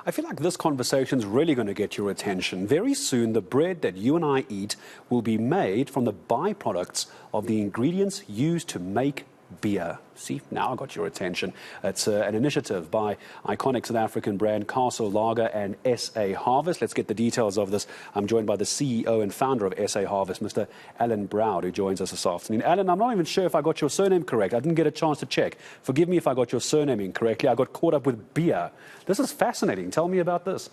I feel like this conversation is really going to get your attention. Very soon, the bread that you and I eat will be made from the byproducts of the ingredients used to make beer. See, now I got your attention. It's an initiative by iconic South African brand Castle Lager and SA Harvest. Let's get the details of this. I'm joined by the CEO and founder of SA Harvest, Mr. Alan Browde, who joins us this afternoon. Alan, I'm not even sure if I got your surname correct. I didn't get a chance to check. Forgive me if I got your surname incorrectly. I got caught up with beer. This is fascinating. Tell me about this.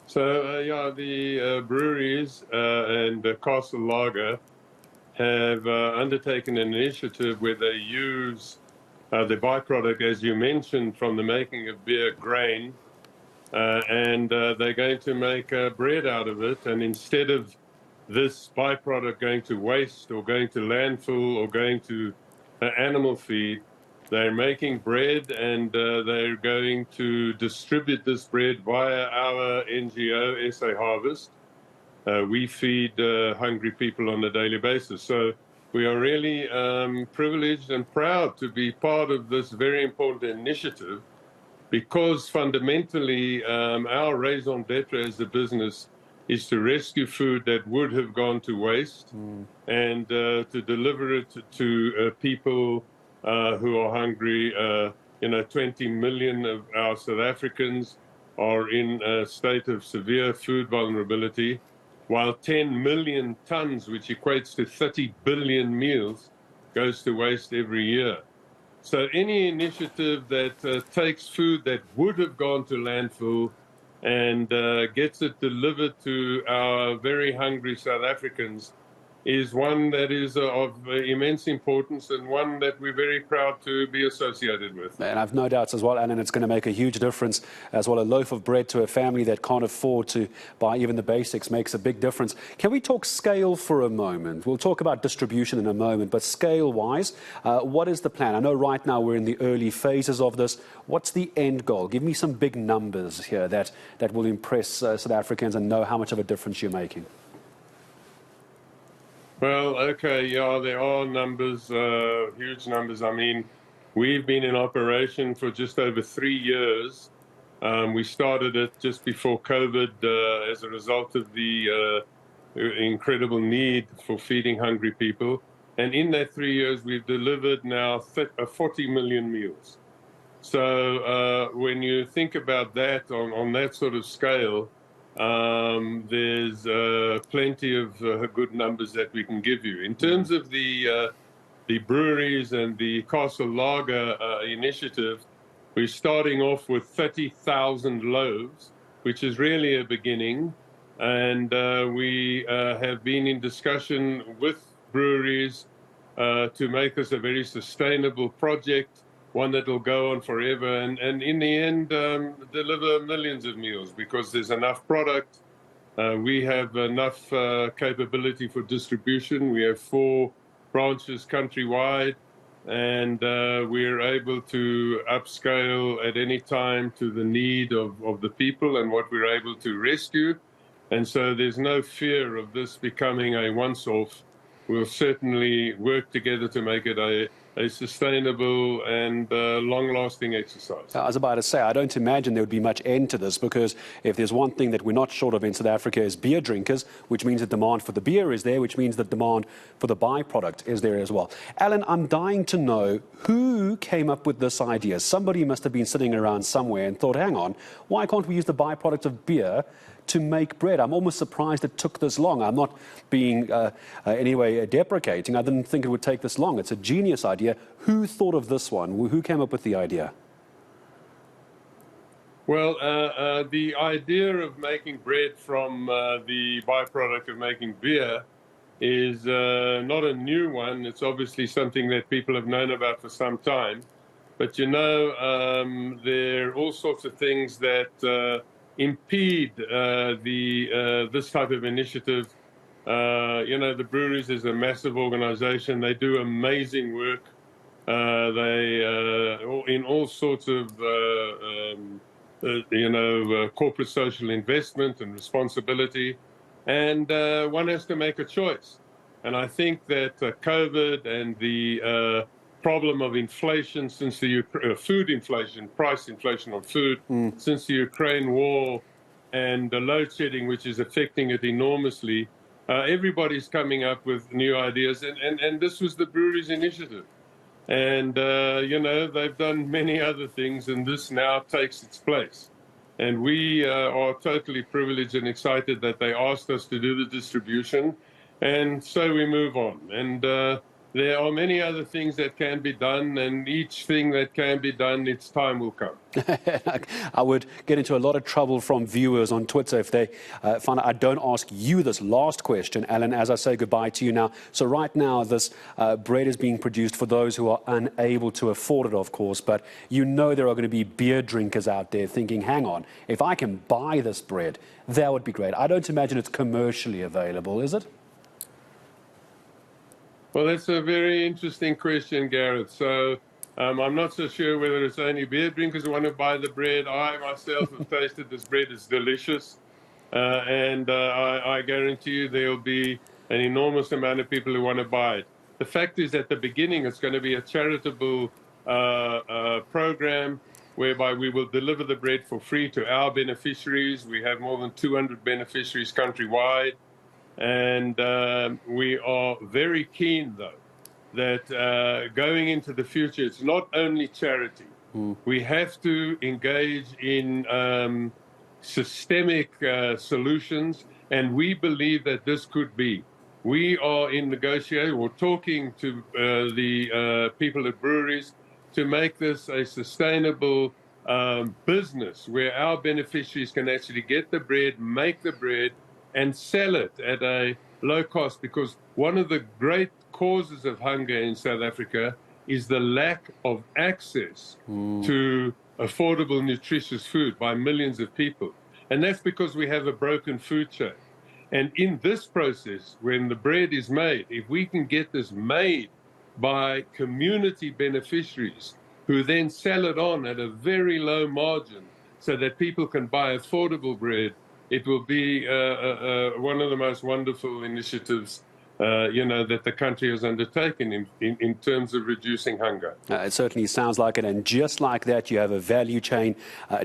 So, the breweries and Castle Lager have undertaken an initiative where they use the byproduct, as you mentioned, from the making of beer grain, and they're going to make bread out of it. And instead of this byproduct going to waste or going to landfill or going to animal feed, they're making bread, and they're going to distribute this bread via our NGO, SA Harvest. We feed hungry people on a daily basis. So we are really privileged and proud to be part of this very important initiative, because fundamentally our raison d'etre as a business is to rescue food that would have gone to waste and to deliver it to people who are hungry. 20 million of our South Africans are in a state of severe food vulnerability, while 10 million tons, which equates to 30 billion meals, goes to waste every year. So any initiative that takes food that would have gone to landfill and gets it delivered to our very hungry South Africans is one that is of immense importance, and one that we're very proud to be associated with. And I've no doubts as well, Alan, it's going to make a huge difference as well. A loaf of bread to a family that can't afford to buy even the basics makes a big difference. Can we talk scale for a moment? We'll talk about distribution in a moment, but scale-wise, what is the plan? I know right now we're in the early phases of this. What's the end goal? Give me some big numbers here that will impress South Africans and know how much of a difference you're making. Well, okay, there are numbers, huge numbers. I mean, we've been in operation for just over 3 years. We started it just before COVID as a result of the incredible need for feeding hungry people. And in that 3 years, we've delivered now 40 million meals. So when you think about that on that sort of scale, there's plenty of good numbers that we can give you. In terms of the breweries and the Castle Lager initiative, we're starting off with 30,000 loaves, which is really a beginning. And we have been in discussion with breweries to make this a very sustainable project, one that will go on forever, and in the end deliver millions of meals, because there's enough product. We have enough capability for distribution. We have 4 branches countrywide, and we're able to upscale at any time to the need of the people and what we're able to rescue. And so there's no fear of this becoming a once-off. We'll certainly work together to make it a sustainable and long-lasting exercise. I was about to say, I don't imagine there would be much end to this, because if there's one thing that we're not short of in South Africa is beer drinkers, which means the demand for the beer is there, which means the demand for the byproduct is there as well. Alan, I'm dying to know who came up with this idea. Somebody must have been sitting around somewhere and thought, hang on, why can't we use the byproduct of beer to make bread? I'm almost surprised it took this long. I'm not being anyway deprecating. I didn't think it would take this long. It's a genius idea. Who thought of this one? Who came up with the idea? Well, the idea of making bread from the byproduct of making beer is not a new one. It's obviously something that people have known about for some time. But there are all sorts of things that impede this type of initiative. The breweries is a massive organization. They do amazing work. They in all sorts of corporate social investment and responsibility, and one has to make a choice. And I think that COVID and the problem of inflation since the food inflation, price inflation on food since the Ukraine war, and the load shedding, which is affecting it enormously. Everybody's coming up with new ideas, and this was the brewery's initiative. And, you know, they've done many other things, and this now takes its place. And we are totally privileged and excited that they asked us to do the distribution. And so we move on. And there are many other things that can be done, and each thing that can be done, its time will come. I would get into a lot of trouble from viewers on Twitter if they find out I don't ask you this last question, Alan, as I say goodbye to you now. So right now, this bread is being produced for those who are unable to afford it, of course, but you know there are going to be beer drinkers out there thinking, hang on, if I can buy this bread, that would be great. I don't imagine it's commercially available, is it? Well, that's a very interesting question, Gareth. So I'm not so sure whether it's only beer drinkers who want to buy the bread. I myself have tasted this bread. It's delicious. And I guarantee you there will be an enormous amount of people who want to buy it. The fact is, at the beginning, it's going to be a charitable program whereby we will deliver the bread for free to our beneficiaries. We have more than 200 beneficiaries countrywide. And we are very keen, though, that going into the future, it's not only charity. We have to engage in systemic solutions, and we believe that this could be. We are in negotiation or talking to the people at breweries to make this a sustainable business where our beneficiaries can actually get the bread, make the bread, and sell it at a low cost, because one of the great causes of hunger in South Africa is the lack of access to affordable, nutritious food by millions of people. And that's because we have a broken food chain. And in this process, when the bread is made, if we can get this made by community beneficiaries who then sell it on at a very low margin so that people can buy affordable bread, it will be one of the most wonderful initiatives, you know, that the country has undertaken in terms of reducing hunger. It certainly sounds like it. And just like that, you have a value chain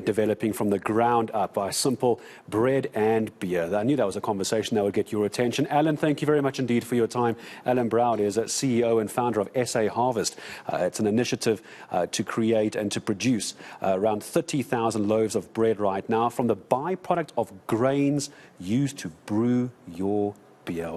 developing from the ground up by simple bread and beer. I knew that was a conversation that would get your attention. Alan, thank you very much indeed for your time. Alan Browde is CEO and founder of SA Harvest. It's an initiative to create and to produce around 30,000 loaves of bread right now from the byproduct of grains used to brew your beer.